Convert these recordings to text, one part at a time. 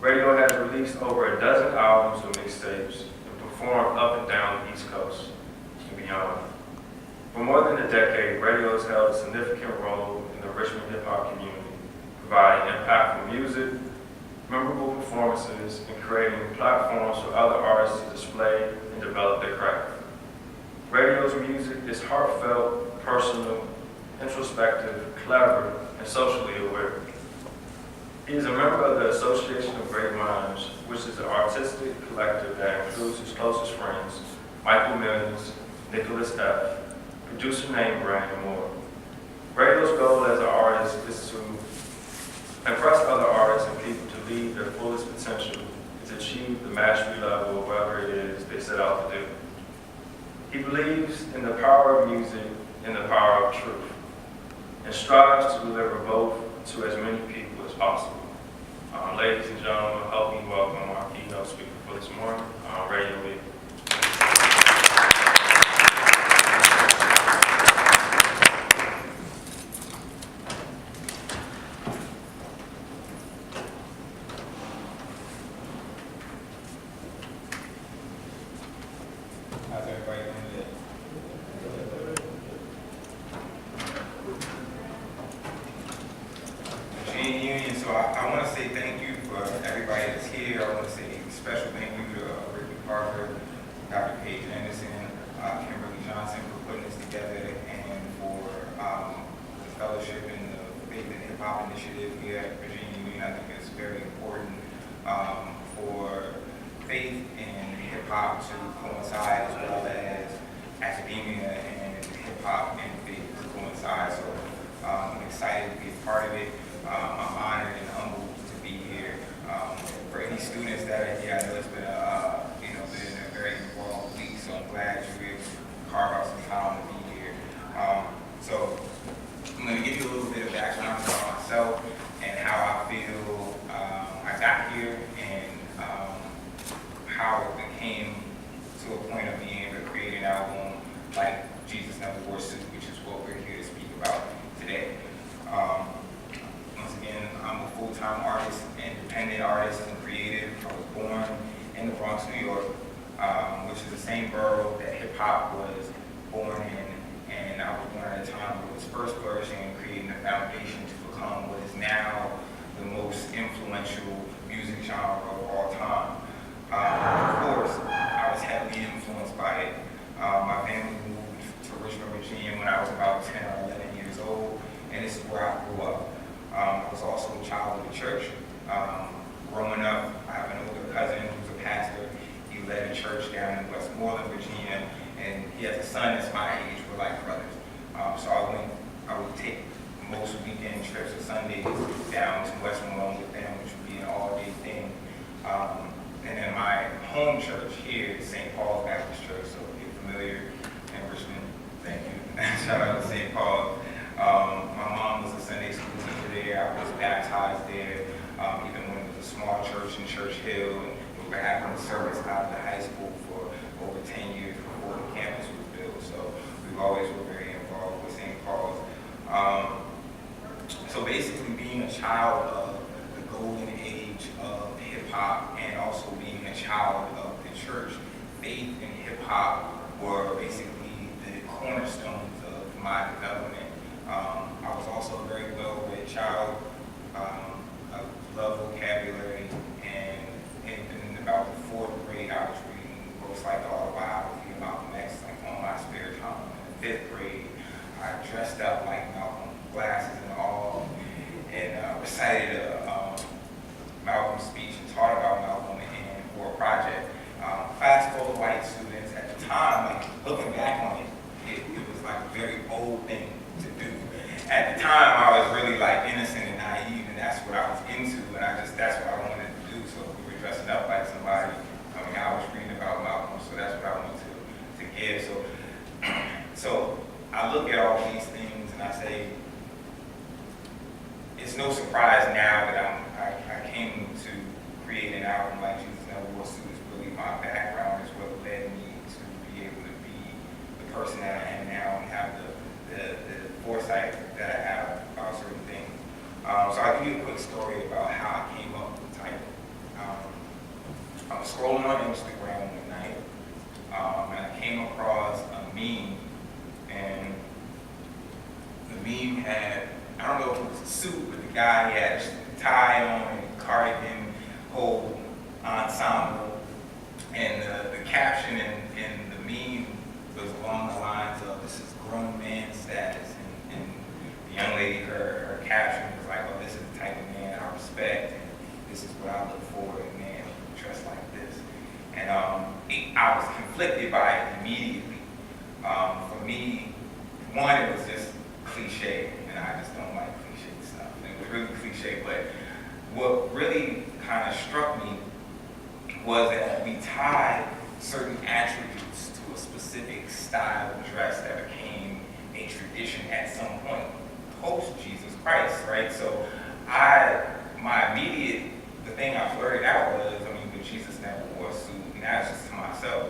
Radio has released over a dozen albums or mixtapes and performed up and down the East Coast and beyond. For more than a decade, radio has held a significant role in the Richmond hip-hop community, providing impactful music, memorable performances, and creating platforms for other artists to display and develop their craft. Radio's music is heartfelt, personal, introspective, clever, and socially aware. He is a member of the Association of Great Minds, which is an artistic collective that includes his closest friends, Michael Millions, Nicholas F., producer Name Brand, and more. Radio's goal as an artist is to impress other artists and people to lead their fullest potential and to achieve the mastery level of whatever it is they set out to do. He believes in the power of music and the power of truth, and strives to deliver both to as many people as possible. Ladies and gentlemen, help me welcome our keynote speaker for this morning, Radio Week. How's everybody doing today? Virginia Union, so I want to say thank you for everybody that's here. I want to say a special thank you to Ricky Parker, Dr. Paige Anderson, Kimberly Johnson for putting this together, and for the fellowship and the Faith and Hip Hop Initiative here at Virginia Union. I think it's very important for faith and hip hop to coincide, as well as academia and hip hop and faith to coincide. So I'm excited to be a part of it. I'm honored and humbled to be here. For any students that are here, I know it's been been a very involved week, so I'm glad you were able to carve out some time to be here. So I'm going to give you a little bit of background about myself and how I feel I got here, and how it came to a point of being able to create an album like Jesus Never Wore a Suit, which is what we're here to speak about today. Once again, I'm a full-time artist, independent artist, and creative. I was born in the Bronx, New York, which is the same borough that hip-hop was born in, and I was born at a time where it was first flourishing and creating a foundation to become what is now the most influential music genre of all time. Of course, I was heavily influenced by it. My family moved to Richmond, Virginia when I was about 10 or 11 years old, and this is where I grew up. I was also a child of the church. Growing up, I have an older cousin who's a pastor. He led a church down in Westmoreland, Virginia, and he has a son that's my age. We're like brothers. So I would take most weekend trips or Sundays down to Westmoreland with them, which would be an all-day thing. And then my home church here is St. Paul's Baptist Church, so if you're familiar in Richmond, thank you. Shout out to St. Paul. My mom was a Sunday school teacher there. I was baptized there, even when it was a small church in Church Hill, and we were having a service out of the high school for over 10 years before the campus was built. So we've always been very involved with St. Paul's. So basically being a child of the golden age of hip-hop and also being a child of the church, faith and hip-hop were basically the cornerstones of my development. I was also a very well-read child. I love vocabulary, and in about the 4th grade, I was reading books like the autobiography of Malcolm X, like on my spare time. In the 5th grade, I dressed up like Malcolm, glasses and all, and recited Malcolm's speech and taught about Malcolm and for a project. Fast forward white students at the time, like looking back on it, it was like a very old thing to do. At the time, I was really like innocent and naive, and that's what I was into, and that's what I wanted to do. So we were dressing up like somebody. I was reading about Malcolm, so that's what I wanted to give. So I look at all these things and I say, it's no surprise now that I came to create an album like Jesus Never Wore a Suit. It's really my background is what led me to be able to be the person that I am now and have the foresight that I have about certain things. So I'll give you a quick story about how I came up with the title. scrolling on Instagram one night, and I came across a meme, and the meme had, I don't know if it was a suit, but the guy had a tie on and cardigan, whole ensemble, and the caption in the meme was along the lines of, "This is grown man status," and the young lady, her caption was like, "Oh, this is the type of man I respect, and this is what I look for in a man dressed like this." And I was conflicted by it immediately. For me, one, it was just cliche, and I just don't like cliche stuff. And it was really cliche, but what really kind of struck me was that we tied certain attributes to a specific style of dress that became a tradition at some point post Jesus Christ, right? So the thing I blurted out was, but Jesus never wore a suit, and that's just to myself.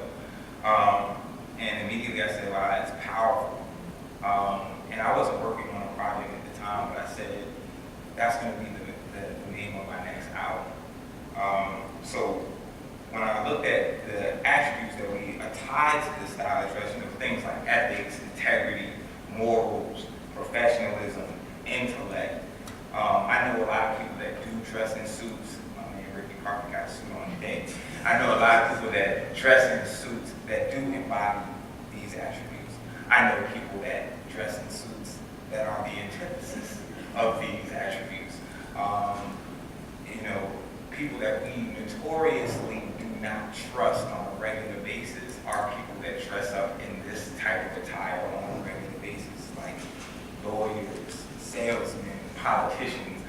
And immediately I said, wow, that's powerful. And I wasn't working on a project at the time, but I said, that's going to be the name of my next album. So when I looked at the attributes that we are tied to this style of dress, things like ethics, integrity, morals, professionalism, intellect. I know a lot of people that do dress in suits. Ricky Parker got a suit on today. I know a lot of people that dress in suits that do embody these attributes. I know people that dress in suits that are the antithesis of these attributes. People that we notoriously do not trust on a regular basis are people that dress up in this type of attire on a regular basis, like lawyers, salesmen, politicians.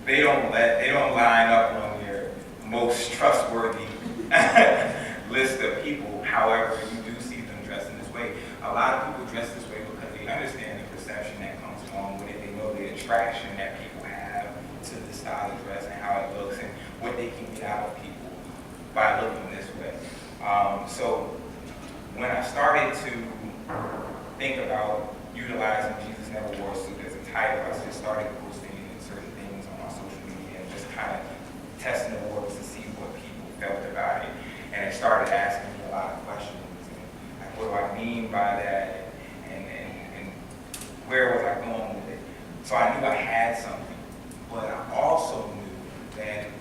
They don't line up on your most trustworthy list of people. However, you do see them dressed in this way. A lot of people dress this way because they understand the perception that comes along with it. They know the attraction that people have to the style of dress and how it looks and what they can get out of people by looking this way. So when I started to think about utilizing Jesus Never Wore a Suit as a title, I just started posting certain things on my social media and just kind of testing the waters to see what people felt about it. And it started asking me a lot of questions. And like, what do I mean by that? And where was I going with it? So I knew I had something, but I also knew that it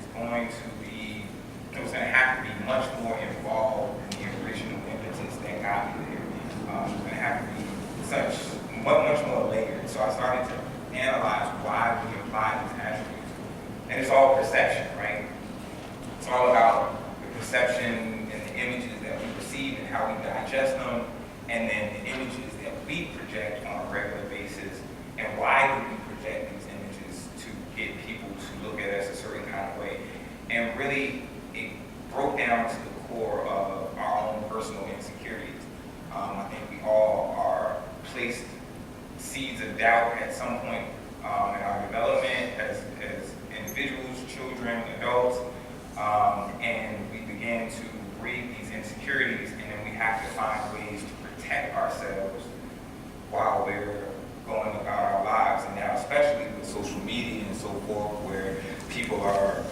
was going to have to be much more involved in the original impetus that got me there. It was going to have to be much more layered. So I started to analyze why we apply these attributes. And it's all perception, right? It's all about the perception and the images that we receive and how we digest them, and then the images that we project on a regular basis. And why do we project these images to get people to look at us a certain kind of way? And really, it broke down to the core of our own personal insecurities. I think we all are placed seeds of doubt at some point in our development as individuals, children, adults, and we begin to breed these insecurities, and then we have to find ways to protect ourselves while we're going about our lives. And now, especially with social media and so forth, where people are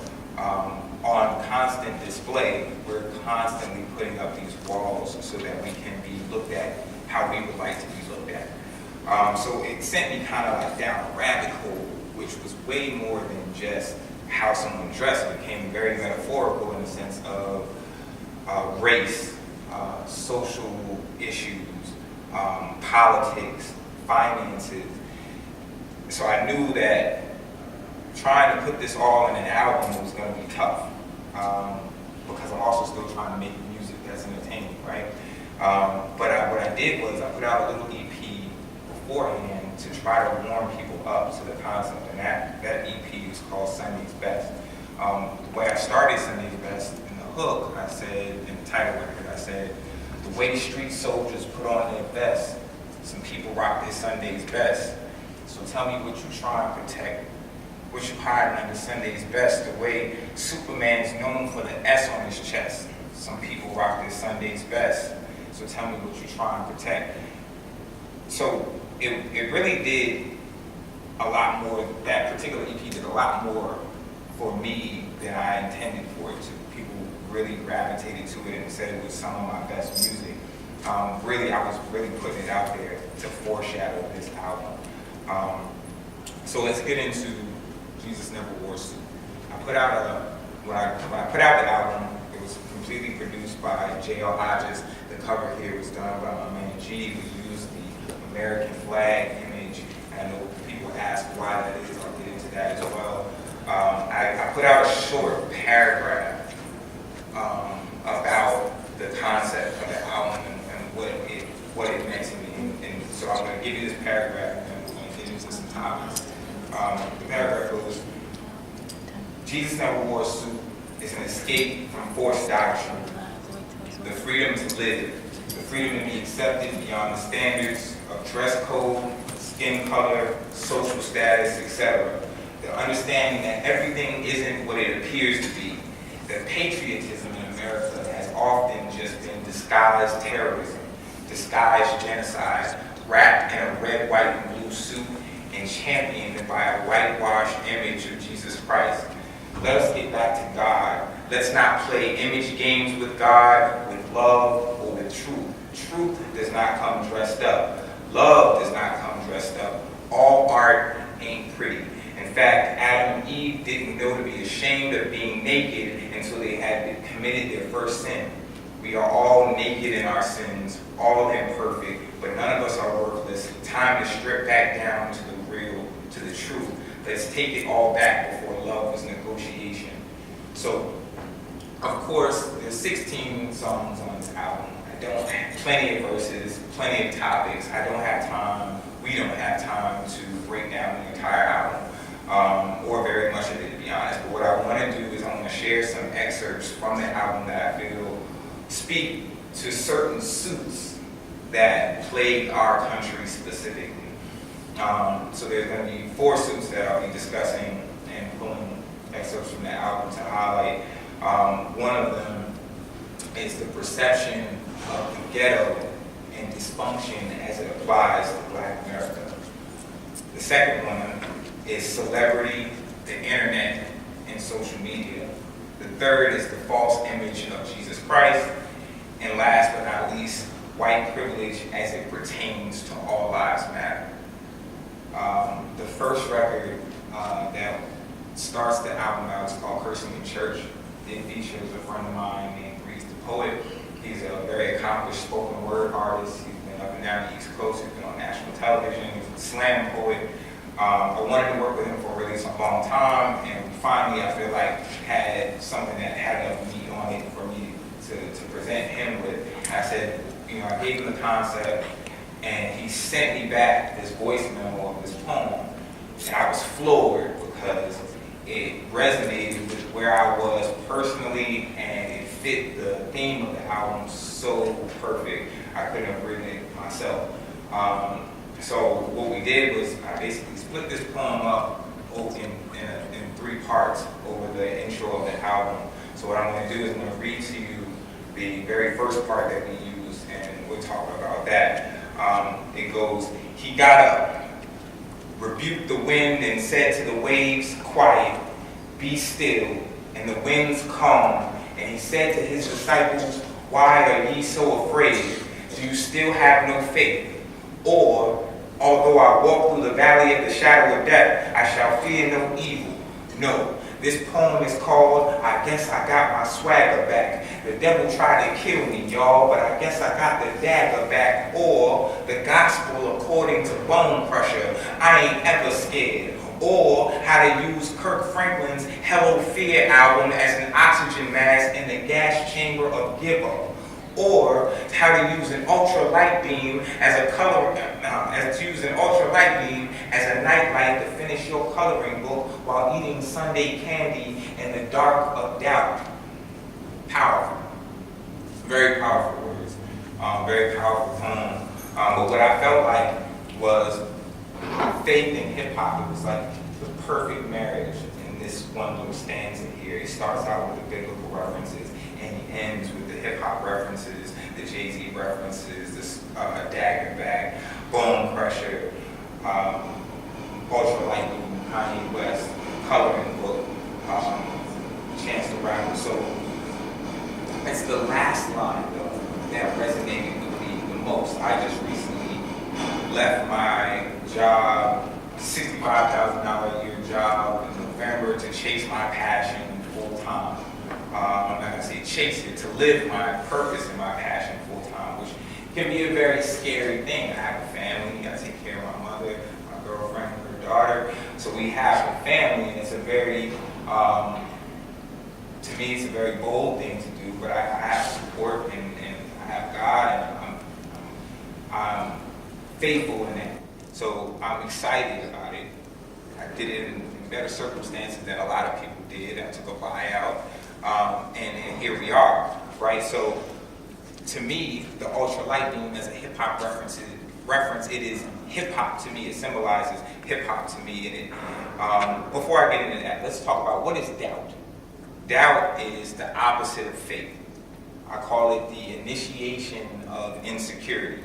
on constant display, we're constantly putting up these walls so that we can be looked at how we would like to be looked at. So it sent me kind of like down a rabbit hole, which was way more than just how someone dressed. It became very metaphorical in the sense of race, social issues, politics, finances. So I knew that trying to put this all in an album was going to be tough, because I'm also still trying to make music that's entertaining, right? But what I did was I put out a little EP beforehand to try to warm people up to the concept, and that EP is called Sunday's Best. The way I started Sunday's Best in the hook, I said, in the title record, I said, the way street soldiers put on their vest, some people rock their Sunday's best. So tell me what you try and protect, what you hiding under Sunday's best. The way Superman's known for the S on his chest, some people rock their Sunday's best. So tell me what you try and protect. So it really did a lot more, that particular EP did a lot more for me than I intended for it to. People really gravitated to it and said it was some of my best music. Really, I was really putting it out there to foreshadow this album. So let's get into Jesus Never Wore a Suit. When I put out the album, it was completely produced by J.L. Hodges. The cover here was done by my man G. We used the American flag image, and I know people ask why that is. I'll get into that as well. I put out a short paragraph about the concept of the album and what it meant to me. And so I'm going to give you this paragraph, and then we're going to get into some topics. The paragraph goes, Jesus never wore a suit. It's an escape from forced doctrine. The freedom to live, the freedom to be accepted beyond the standards of dress code, skin color, social status, etc. The understanding that everything isn't what it appears to be. That patriotism in America has often just been disguised terrorism, disguised genocide, wrapped in a red, white, and blue suit and championed by a whitewashed image of Jesus Christ. Let us get back to God. Let's not play image games with God, with love, or with truth. Truth does not come dressed up. Love does not come dressed up. All art ain't pretty. In fact, Adam and Eve didn't know to be ashamed of being naked until they had committed their first sin. We are all naked in our sins, all imperfect, but none of us are worthless. Time to strip back down to the real, to the truth. Let's take it all back before love was negotiation. So, of course, there's 16 songs on this album. I don't have plenty of verses, plenty of topics. I don't have time, we don't have time to break down the entire album, or very much of it, to be honest. But what I want to do is I want to share some excerpts from the album that I feel speak to certain suits that plague our country specifically. So there's going to be 4 suits that I'll be discussing and pulling excerpts from the album to highlight. One of them is the perception of the ghetto and dysfunction as it applies to Black America. The second one is celebrity, the internet, and social media. The third is the false image of Jesus Christ. And last but not least, white privilege as it pertains to All Lives Matter. The first record that starts the album out is called Cursing in Church. It features a friend of mine named Breeze the Poet. He's a very accomplished spoken word artist. He's been up and down the East Coast. He's been on national television. He's a slam poet. I wanted to work with him for a really long time, and finally I feel like had something that had enough meat on it for me to present him with. I said, I gave him the concept, and he sent me back this voice memo of this poem, and I was floored because it resonated with where I was personally, and it fit the theme of the album so perfect. I couldn't have written it myself. So what we did was I basically split this poem up in 3 parts over the intro of the album. So what I'm going to do is I'm going to read to you the very first part that we used, and we'll talk about that. It goes, he got up, rebuked the wind, and said to the waves, quiet, be still, and the winds calm. And he said to his disciples, why are ye so afraid? Do you still have no faith? Or, although I walk through the valley of the shadow of death, I shall fear no evil. No. This poem is called, I Guess I Got My Swagger Back. The devil tried to kill me, y'all, but I guess I got the dagger back. Or, the gospel according to Bone Crusher, I ain't ever scared. Or, how to use Kirk Franklin's Hello Fear album as an oxygen mask in the gas chamber of Ghetto. Or how to use an ultralight beam as a nightlight to finish your coloring book while eating Sunday candy in the dark of doubt. Powerful, very powerful words, very powerful poem. But what I felt like was faith in hip hop. It was like the perfect marriage in this one little stanza here. It starts out with the biblical references, and he ends with the hip-hop references, the Jay-Z references, the dagger back, Bone Crusher, ultralight beam, Kanye West, coloring book, Chance the Rapper. So It's the last line, though, that resonated with me the most. I just recently left my job, $65,000 a year job in November, to chase my passion full time. I'm not going to say chase it, to live my purpose and my passion full time, which can be a very scary thing. I have a family, I take care of my mother, my girlfriend, her daughter. So we have a family, and it's a very, to me, it's a very bold thing to do, but I have support, and I have God, and I'm faithful in that. So I'm excited about it. I did it in better circumstances than a lot of people did. I took a buyout, and here we are, right? So to me, the ultralight beam as a hip-hop reference, it is hip-hop to me. It symbolizes hip-hop to me. And it, before I get into that, let's talk about what is doubt. Doubt is the opposite of faith. I call it the initiation of insecurity.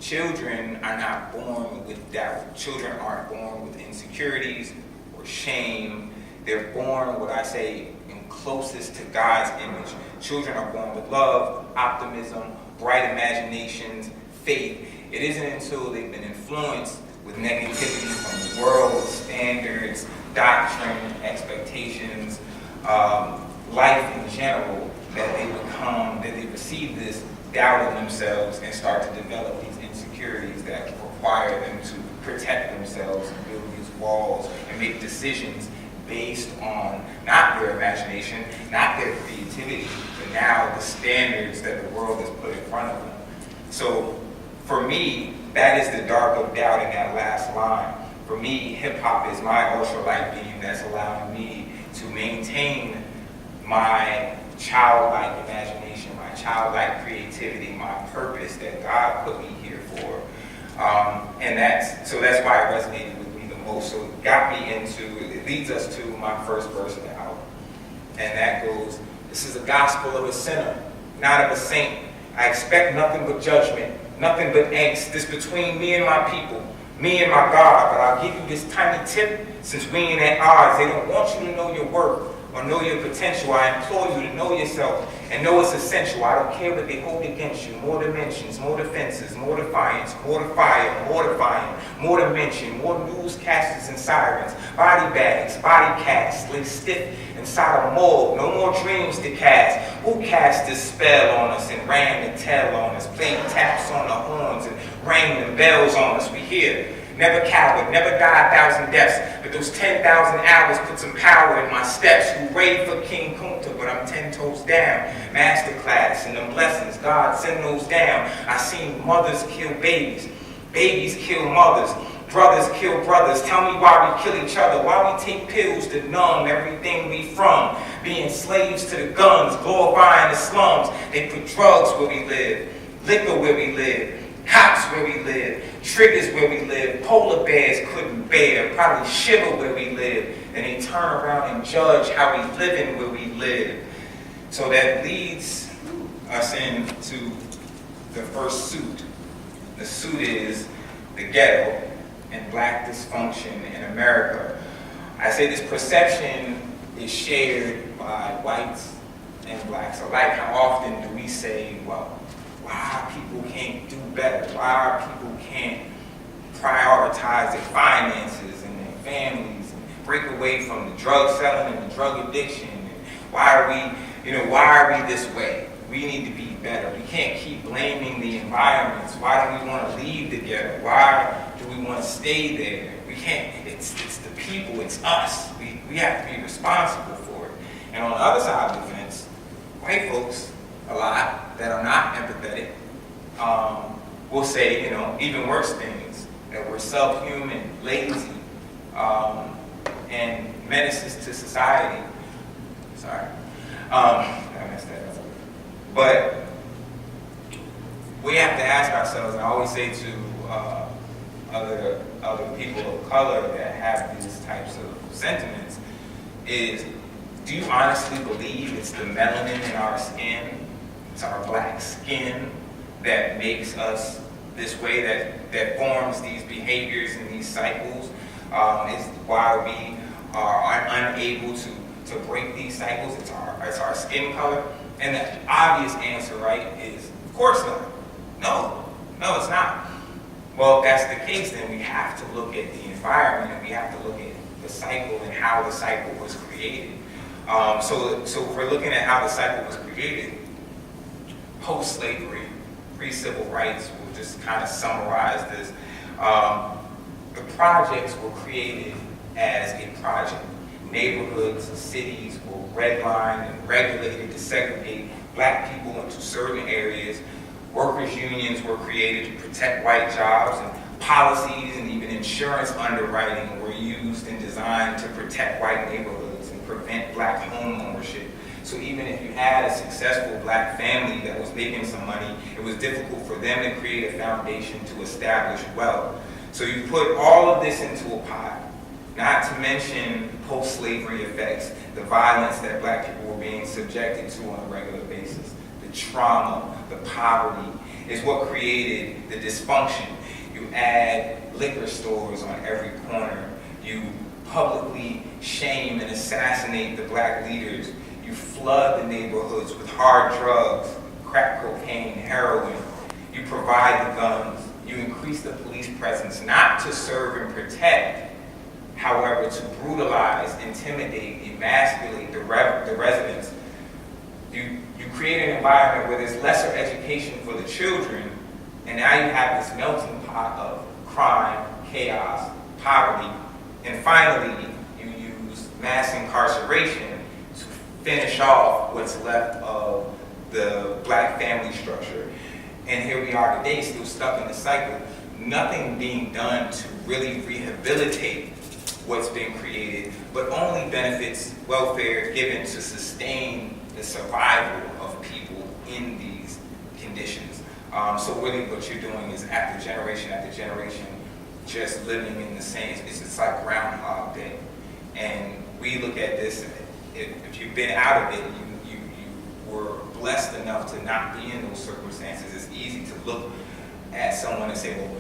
Children are not born with doubt. Children aren't born with insecurities or shame. They're born, what I say, in closest to God's image. Children are born with love, optimism, bright imaginations, faith. It isn't until they've been influenced with negativity from the world, standards, doctrine, expectations, life in general, that they receive this doubt in themselves and start to develop these insecurities that require them to protect themselves and build these walls and make decisions based on not their imagination, not their creativity, but now the standards that the world has put in front of them. So for me, that is the dark of doubt in that last line. For me, hip-hop is my ultralight beam that's allowing me to maintain my childlike imagination, my childlike creativity, my purpose that God put me here for. And that's why it resonated with me the most. So it leads us to my first verse of the album. And that goes, this is a gospel of a sinner, not of a saint. I expect nothing but judgment, nothing but angst. This between me and my people, me and my God. But I'll give you this tiny tip, since we ain't at odds. They don't want you to know your worth or know your potential. I implore you to know yourself and know it's essential. I don't care what they hold against you. More dimensions, more defenses, more defiance, more to fire, more defying, more dimension, more newscasters and sirens, body bags, body casts, lay stiff inside a mold. No more dreams to cast. Who cast this spell on us and ran the tell on us, played taps on the horns and rang the bells on us? We hear. Never coward, never die 1,000 deaths, but those 10,000 hours put some power in my steps. Who prayed for King Kunta, but I'm 10 toes down. Masterclass and them blessings, God send those down. I seen mothers kill babies, babies kill mothers, brothers kill brothers. Tell me why we kill each other, why we take pills to numb everything we from. Being slaves to the guns, glorifying the slums. They put drugs where we live, liquor where we live, cops where we live, triggers where we live, polar bears couldn't bear, probably shiver where we live, and they turn around and judge how we living where we live. So that leads us into the first suit. The suit is the ghetto and black dysfunction in America. I say this perception is shared by whites and blacks alike. How often do we say, well, why people can't do better? Why people can't prioritize their finances and their families and break away from the drug selling and the drug addiction? And why are we this way? We need to be better. We can't keep blaming the environments. Why do we want to leave the ghetto? Why do we want to stay there? We can't. It's the people. It's us. We have to be responsible for it. And on the other side of the fence, white folks, a lot that are not empathetic, will say, even worse things, that we're subhuman, lazy, and menaces to society. Sorry, I messed that up. But we have to ask ourselves, and I always say to other people of color that have these types of sentiments, is, do you honestly believe it's the melanin in our skin, it's our black skin that makes us this way, that forms these behaviors and these cycles? Is why we are unable to to break these cycles? It's our skin color? And the obvious answer, right, is of course not. No, it's not. Well, if that's the case, then we have to look at the environment, and we have to look at the cycle and how the cycle was created. So if we're looking at how the cycle was created, post-slavery, pre-civil rights, we'll just kind of summarize this. The projects were created as a project. Neighborhoods, cities were redlined and regulated to segregate black people into certain areas. Workers' unions were created to protect white jobs, and policies and even insurance underwriting were used and designed to protect white neighborhoods and prevent black home ownership. So even if you had a successful black family that was making some money, it was difficult for them to create a foundation to establish wealth. So you put all of this into a pot, not to mention post-slavery effects, the violence that black people were being subjected to on a regular basis, the trauma, the poverty, is what created the dysfunction. You add liquor stores on every corner. You publicly shame and assassinate the black leaders. You flood the neighborhoods with hard drugs, crack cocaine, heroin. You provide the guns. You increase the police presence, not to serve and protect, however, to brutalize, intimidate, emasculate the residents. You create an environment where there's lesser education for the children, and now you have this melting pot of crime, chaos, poverty, and finally you use mass incarceration to finish off what's left of the black family structure. And here we are today, still stuck in the cycle, nothing being done to really rehabilitate what's been created, but only benefits welfare given to sustain the survival of people in these conditions. So really what you're doing is after generation, just living in the same, it's just like Groundhog Day. And we look at this, if you've been out of it, you were blessed enough to not be in those circumstances. It's easy to look at someone and say, well,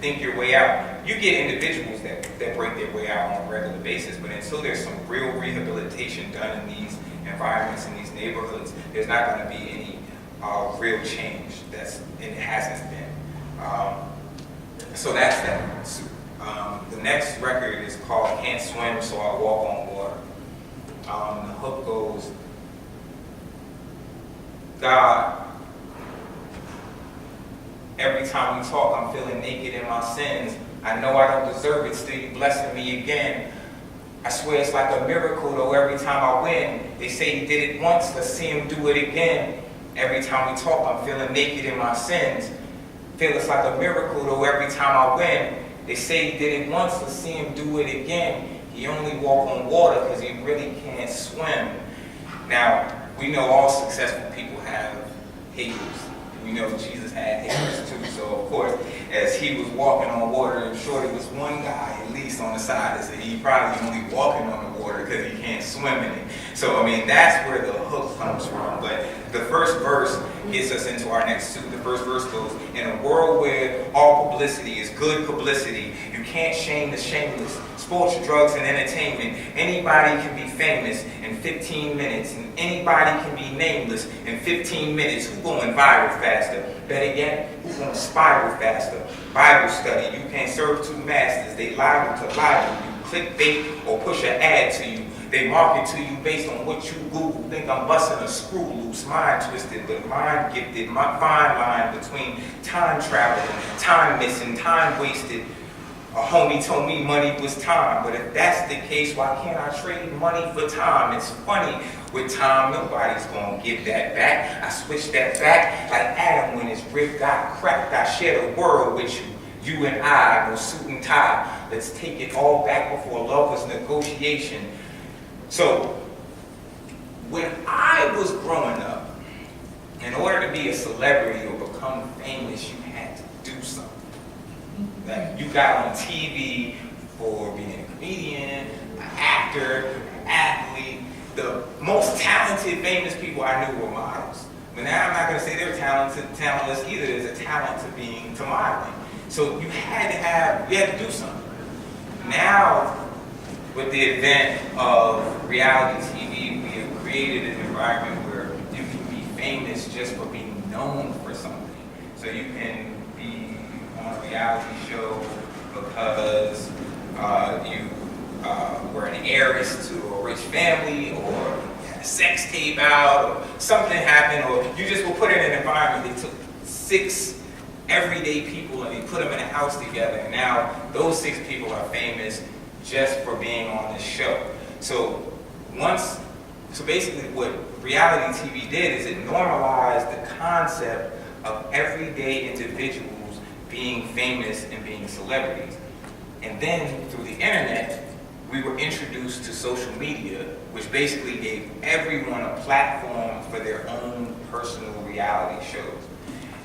think your way out. You get individuals that break their way out on a regular basis, but until there's some real rehabilitation done in these environments, in these neighborhoods, there's not going to be any real change. And it hasn't been. So that's that. The next record is called Can't Swim, So I Walk on Water. The hook goes, God, every time we talk, I'm feeling naked in my sins. I know I don't deserve it, still you blessing me again. I swear it's like a miracle, though, every time I win. They say he did it once, let's see him do it again. Every time we talk, I'm feeling naked in my sins. Feel it's like a miracle, though, every time I win. They say he did it once, let's see him do it again. He only walk on water because he really can't swim. Now, we know all successful people have haters. We know Jesus had haters too, so of course, as he was walking on water, I'm sure there was one guy at least on the side that said he probably only walking on the water because he can't swim in it. So, I mean, that's where the hook comes from. But the first verse gets us into our next suit. The first verse goes, in a world where all publicity is good publicity, you can't shame the shameless. Sports, drugs, and entertainment. Anybody can be famous in 15 minutes, and anybody can be nameless in 15 minutes. Who's going viral faster? Better yet, who's going to spiral faster? Bible study. You can't serve two masters. They liable to lie to you, clickbait, or push an ad to you. They market to you based on what you Google. Think I'm busting a screw loose, mind twisted, but mind gifted. My fine line between time traveling, time missing, time wasted. A homie told me money was time, but if that's the case, why can't I trade money for time? It's funny, with time, nobody's gonna give that back. I switched that back like Adam when his rib got cracked. I share the world with you and I, no suit and tie. Let's take it all back before love was negotiation. So, when I was growing up, in order to be a celebrity or become famous, you had to do something. Like you got on TV for being a comedian, an actor, an athlete. The most talented, famous people I knew were models. But now I'm not going to say they're talentless either. There's a talent to modeling. So you had to do something. Now, with the advent of reality TV, we have created an environment where you can be famous just for being known for something. So you can be on a reality show because you were an heiress to a rich family, or you had a sex tape out, or something happened, or you just were put in an environment. They took 6 everyday people and they put them in a house together, and now those 6 people are famous just for being on this show. So basically what reality TV did is it normalized the concept of everyday individuals being famous and being celebrities. And then through the internet, we were introduced to social media, which basically gave everyone a platform for their own personal reality shows.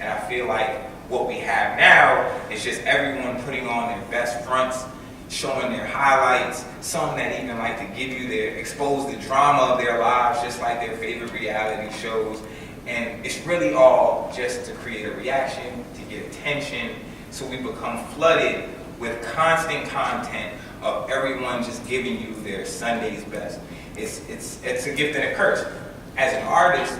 And I feel like what we have now is just everyone putting on their best fronts, showing their highlights, some that even like to give you expose the drama of their lives, just like their favorite reality shows. And it's really all just to create a reaction, to get attention. So we become flooded with constant content of everyone just giving you their Sunday's best. It's a gift and a curse. As an artist,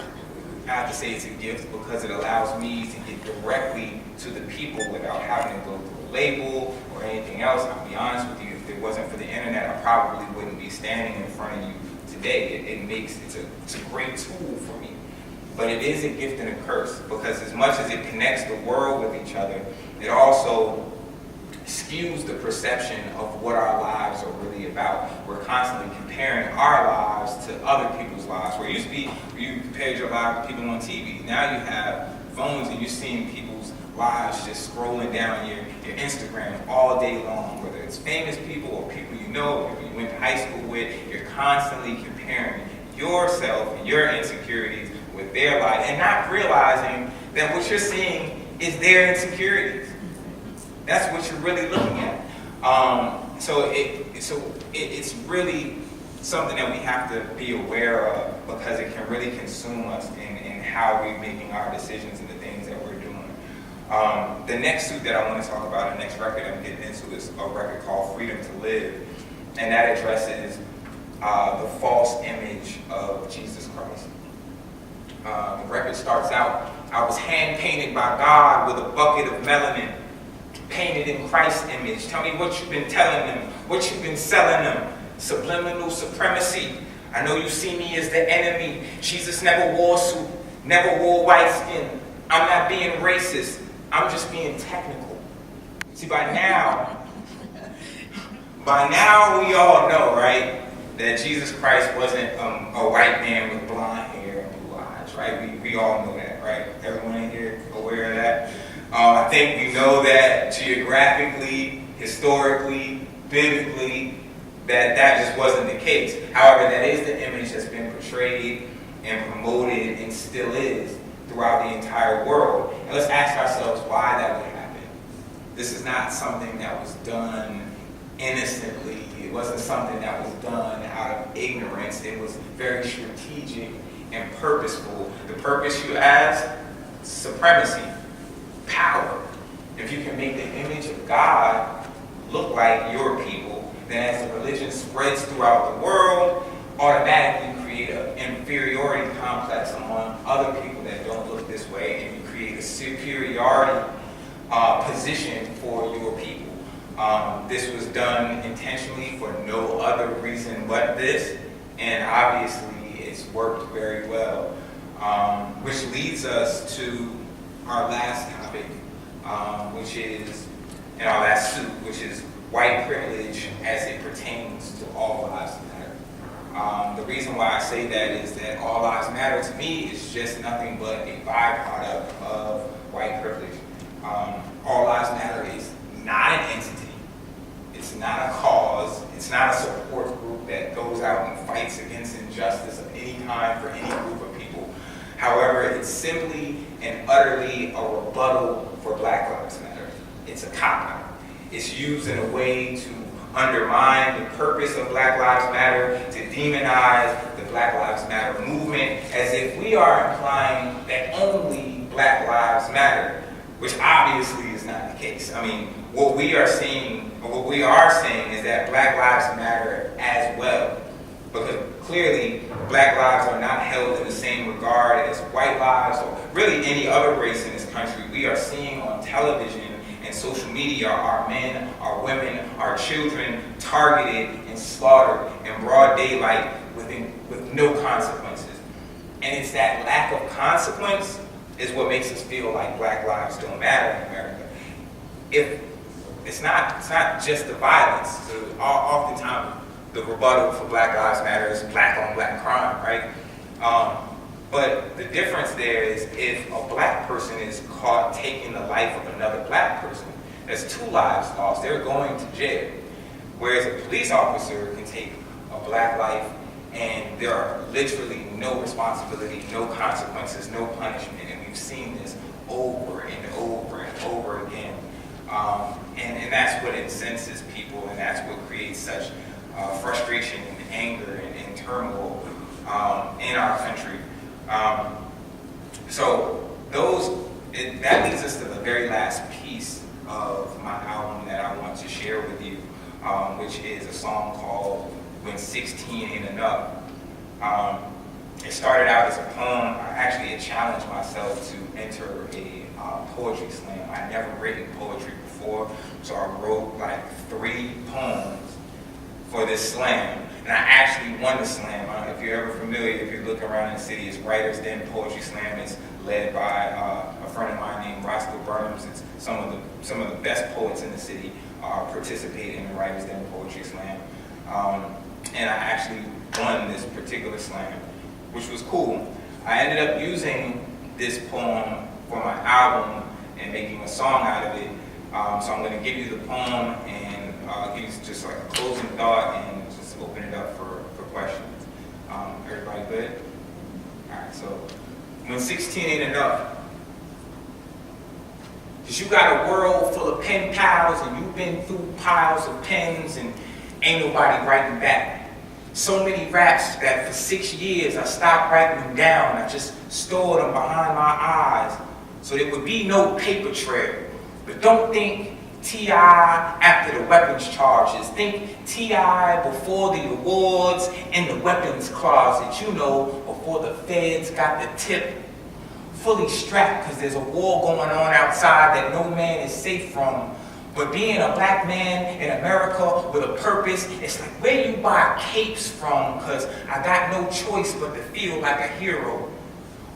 I have to say it's a gift because it allows me to get directly to the people without having to go through a label or anything else. I'll be honest with you, if it wasn't for the internet, I probably wouldn't be standing in front of you today. It's a great tool for me. But it is a gift and a curse because as much as it connects the world with each other, it also skews the perception of what our lives are really about. We're constantly comparing our lives to other people's lives. Where it used to be, you compared your life with people on TV. Now you have phones and you're seeing people's lives just scrolling down your Instagram all day long. Whether it's famous people or people you know, or people you went to high school with, you're constantly comparing yourself and your insecurities with their life and not realizing that what you're seeing is their insecurities. That's what you're really looking at. So it's really something that we have to be aware of because it can really consume us in how we're making our decisions and the things that we're doing. The next suit that I want to talk about, the next record I'm getting into is a record called Freedom to Live, and that addresses the false image of Jesus Christ. The record starts out, I was hand-painted by God with a bucket of melanin, painted in Christ's image. Tell me what you've been telling them, what you've been selling them. Subliminal supremacy. I know you see me as the enemy. Jesus never wore a suit, never wore white skin. I'm not being racist. I'm just being technical. See, by now we all know, right, that Jesus Christ wasn't a white man with blonde hair and blue eyes, right? We all know that, right? Everyone in here aware of that? I think we know that geographically, historically, biblically, that just wasn't the case. However, that is the image that's been portrayed and promoted and still is throughout the entire world. And let's ask ourselves why that would happen. This is not something that was done innocently. It wasn't something that was done out of ignorance. It was very strategic and purposeful. The purpose, you ask, supremacy. Power. If you can make the image of God look like your people, then as the religion spreads throughout the world, automatically create an inferiority complex among other people that don't look this way, and you create a superiority position for your people. This was done intentionally for no other reason but this, and obviously it's worked very well. Which leads us to our last topic, which is, and our last suit, which is white privilege as it pertains to all lives matter. The reason why I say that is that all lives matter to me is just nothing but a byproduct of white privilege. All lives matter is not an entity. It's not a cause. It's not a support group that goes out and fights against injustice of any kind for any group of people. However, it's simply and utterly a rebuttal for Black Lives Matter. It's a cop-out. It's used in a way to undermine the purpose of Black Lives Matter, to demonize the Black Lives Matter movement, as if we are implying that only Black Lives Matter. which obviously is not the case. I mean, what we are saying is that Black Lives Matter as well, because clearly Black lives are not held in the same regard as white lives or really any other race in this country. We are seeing on television and social media our men, our women, our children targeted and slaughtered in broad daylight with no consequences. And it's that lack of consequence is what makes us feel like Black lives don't matter in America. If it's not just the violence. So oftentimes the rebuttal for Black Lives Matter is black on black crime, right? But the difference there is if a black person is caught taking the life of another black person, that's 2 lives lost. They're going to jail. Whereas a police officer can take a black life and there are literally no responsibility, no consequences, no punishment. And we've seen this over and over and over again. And that's what incenses people, and that's what creates such frustration and anger and turmoil in our country. That leads us to the very last piece of my album that I want to share with you, which is a song called When 16 Ain't Enough. It started out as a poem. I actually had challenged myself to enter a poetry slam. I'd never written poetry before, so I wrote like 3 poems for this slam. And I actually won the slam. If you're ever familiar, if you're looking around in the city, it's Writers Den Poetry Slam. It's led by a friend of mine named Roscoe Burnhams. It's some of the best poets in the city participate in the Writers Den Poetry Slam. And I actually won this particular slam, which was cool. I ended up using this poem for my album and making a song out of it. So I'm going to give you the poem and give you just like a closing thought and just open it up for questions. Everybody good? All right, so when 16 ain't enough, because you got a world full of pen pals and you've been through piles of pens and ain't nobody writing back. So many raps that for 6 years I stopped writing them down. I just stored them behind my eyes so there would be no paper trail. But don't think T.I. after the weapons charges. Think T.I. before the awards in the weapons closet. You know, before the feds got the tip. Fully strapped because there's a war going on outside that no man is safe from. But being a black man in America with a purpose, it's like where you buy capes from, because I got no choice but to feel like a hero.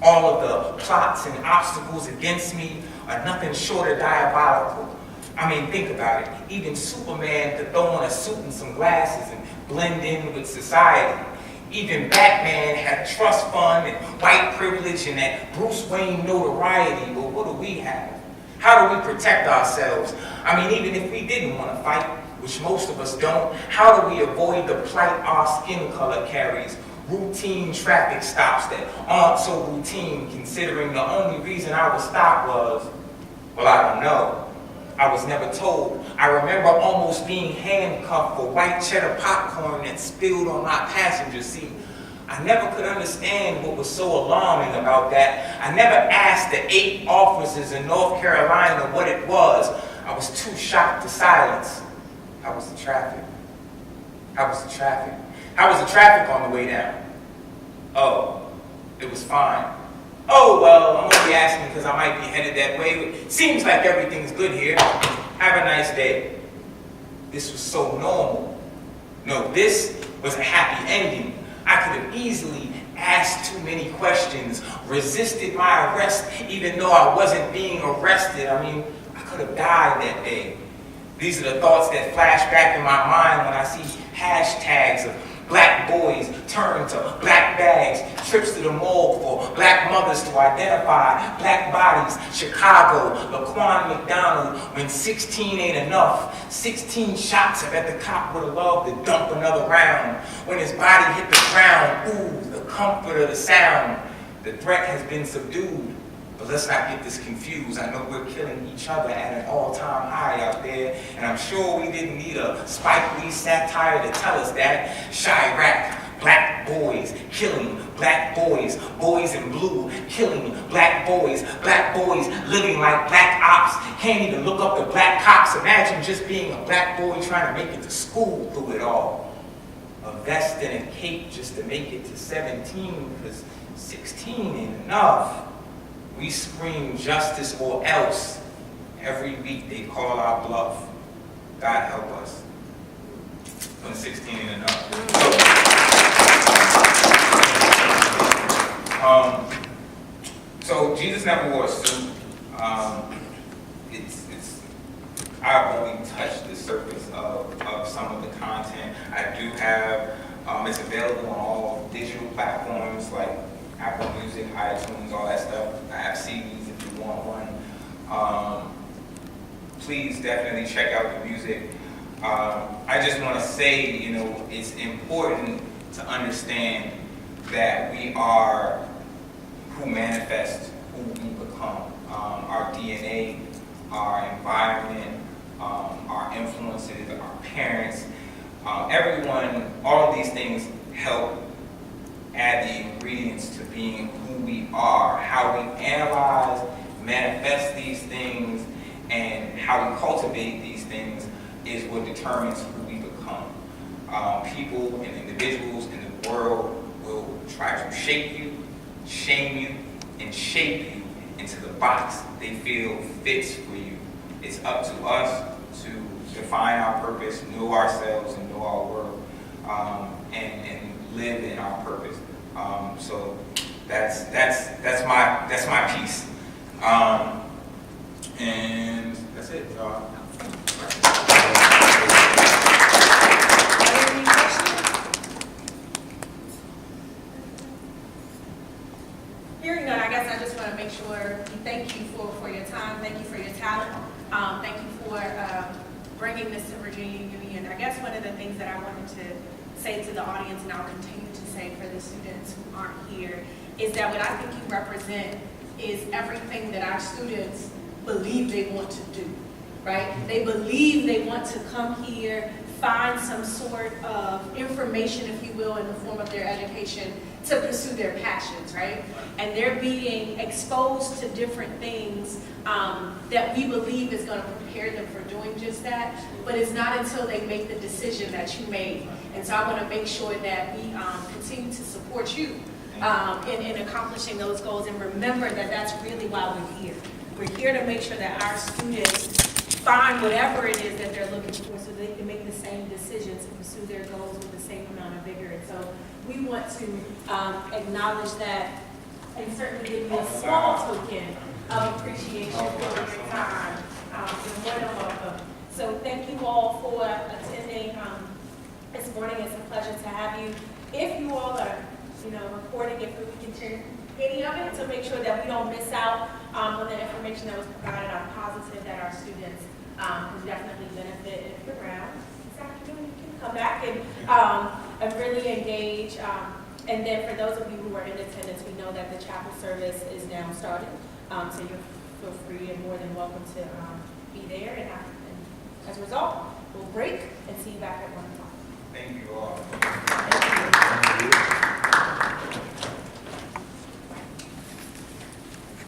All of the plots and obstacles against me are nothing short of diabolical. I mean, think about it. Even Superman could throw on a suit and some glasses and blend in with society. Even Batman had a trust fund and white privilege and that Bruce Wayne notoriety. But what do we have? How do we protect ourselves? I mean, even if we didn't want to fight, which most of us don't, how do we avoid the plight our skin color carries? Routine traffic stops that aren't so routine, considering the only reason I was stopped was, well, I don't know. I was never told. I remember almost being handcuffed for white cheddar popcorn that spilled on my passenger seat. I never could understand what was so alarming about that. I never asked the 8 officers in North Carolina what it was. I was too shocked to silence. How was the traffic? How was the traffic? How was the traffic on the way down? Oh, it was fine. Oh, well, I'm only asking because I might be headed that way. It seems like everything's good here. Have a nice day. This was so normal. No, this was a happy ending. I could have easily asked too many questions, resisted my arrest even though I wasn't being arrested. I mean, I could have died that day. These are the thoughts that flash back in my mind when I see hashtags of black boys turned to black bags, trips to the morgue for black mothers to identify black bodies, Chicago, Laquan McDonald, when 16 ain't enough, 16 shots. I bet the cop would have loved to dump another round. When his body hit the ground, ooh, the comfort of the sound. The threat has been subdued. But let's not get this confused. I know we're killing each other at an all-time high out there, and I'm sure we didn't need a Spike Lee satire to tell us that. Chirac, black boys killing black boys, boys in blue killing black boys living like black ops, can't even look up the black cops. Imagine just being a black boy trying to make it to school through it all. A vest and a cape just to make it to 17 because 16 ain't enough. We scream justice or else. Every week they call our bluff. God help us. When 16 ain't enough. So Jesus never wore a suit. I've only touched the surface of some of the content. I do have, it's available on all digital platforms like Apple Music, iTunes, all that stuff. I have CDs if you want one. Please definitely check out the music. I just want to say, it's important to understand that we are who manifest who we become. Our DNA, our environment, our influences, our parents, everyone, all of these things help add the ingredients to being who we are. How we analyze, manifest these things, and how we cultivate these things is what determines who we become. People and individuals in the world will try to shape you, shame you, and shape you into the box they feel fits for you. It's up to us to define our purpose, know ourselves, and know our worth, and live in our purpose. So that's my piece. And that's it, y'all. Hearing none, I guess I just want to make sure we thank you for your time, thank you for your talent, thank you for bringing this to Virginia Union. I guess one of the things that I wanted to say to the audience, and I'll continue to say for the students who aren't here, is that what I think you represent is everything that our students believe they want to do, right? They believe they want to come here, find some sort of information, if you will, in the form of their education to pursue their passions, right? And they're being exposed to different things that we believe is going to prepare them for doing just that, but it's not until they make the decision that you made. And so I want to make sure that we continue to support you in accomplishing those goals, and remember that that's really why we're here. We're here to make sure that our students find whatever it is that they're looking for so they can make the same decisions and pursue their goals with the same amount of vigor. And so we want to acknowledge that and certainly give you a small token of appreciation for your time. You're more than welcome. So thank you all for attending this morning. It's a pleasure to have you. If you all are, recording, if we can share any of it to make sure that we don't miss out on the information that was provided, I'm positive that our students can definitely benefit. If you're around this afternoon, you can come back and really engage. And then for those of you who are in attendance, we know that the chapel service is now started. So you feel free and more than welcome to be there. And as a result, we'll break and see you back at 1 o'clock. Thank you all. Thank you.